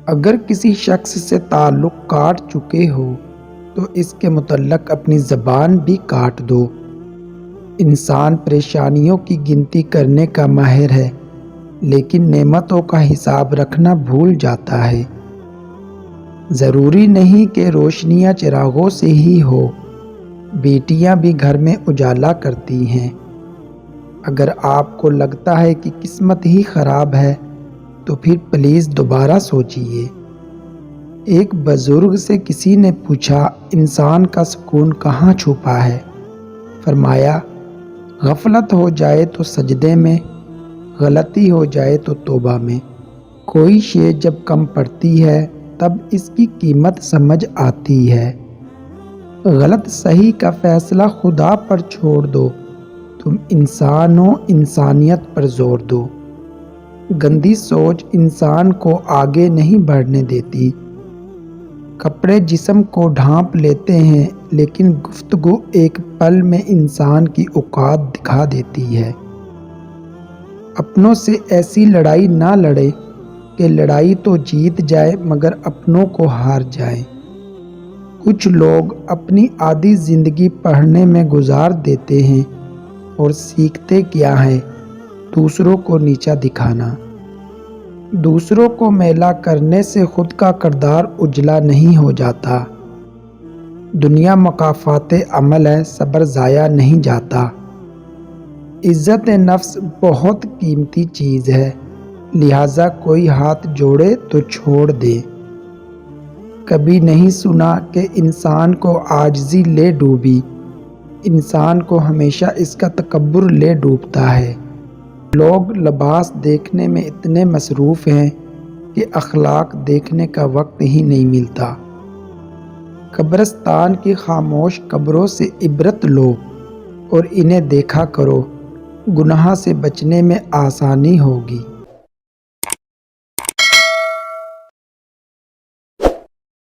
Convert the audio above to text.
اگر کسی شخص سے تعلق کاٹ چکے ہو تو اس کے متعلق اپنی زبان بھی کاٹ دو۔ انسان پریشانیوں کی گنتی کرنے کا ماہر ہے، لیکن نعمتوں کا حساب رکھنا بھول جاتا ہے۔ ضروری نہیں کہ روشنیاں چراغوں سے ہی ہو، بیٹیاں بھی گھر میں اجالا کرتی ہیں۔ اگر آپ کو لگتا ہے کہ قسمت ہی خراب ہے تو پھر پلیز دوبارہ سوچیے۔ ایک بزرگ سے کسی نے پوچھا، انسان کا سکون کہاں چھپا ہے؟ فرمایا، غفلت ہو جائے تو سجدے میں، غلطی ہو جائے تو توبہ میں۔ کوئی شے جب کم پڑتی ہے تب اس کی قیمت سمجھ آتی ہے۔ غلط صحیح کا فیصلہ خدا پر چھوڑ دو، تم انسان ہو، انسانیت پر زور دو۔ گندی سوچ انسان کو آگے نہیں بڑھنے دیتی۔ کپڑے جسم کو ڈھانپ لیتے ہیں، لیکن گفتگو ایک پل میں انسان کی اوقات دکھا دیتی ہے۔ اپنوں سے ایسی لڑائی نہ لڑے کہ لڑائی تو جیت جائے مگر اپنوں کو ہار جائے۔ کچھ لوگ اپنی آدھی زندگی پڑھنے میں گزار دیتے ہیں اور سیکھتے کیا ہے؟ دوسروں کو نیچا دکھانا۔ دوسروں کو میلا کرنے سے خود کا کردار اجلا نہیں ہو جاتا۔ دنیا مکافات عمل ہے، صبر ضائع نہیں جاتا۔ عزت نفس بہت قیمتی چیز ہے، لہٰذا کوئی ہاتھ جوڑے تو چھوڑ دے۔ کبھی نہیں سنا کہ انسان کو عاجزی لے ڈوبی، انسان کو ہمیشہ اس کا تکبر لے ڈوبتا ہے۔ لوگ لباس دیکھنے میں اتنے مصروف ہیں کہ اخلاق دیکھنے کا وقت ہی نہیں ملتا۔ قبرستان کی خاموش قبروں سے عبرت لو اور انہیں دیکھا کرو، گناہ سے بچنے میں آسانی ہوگی۔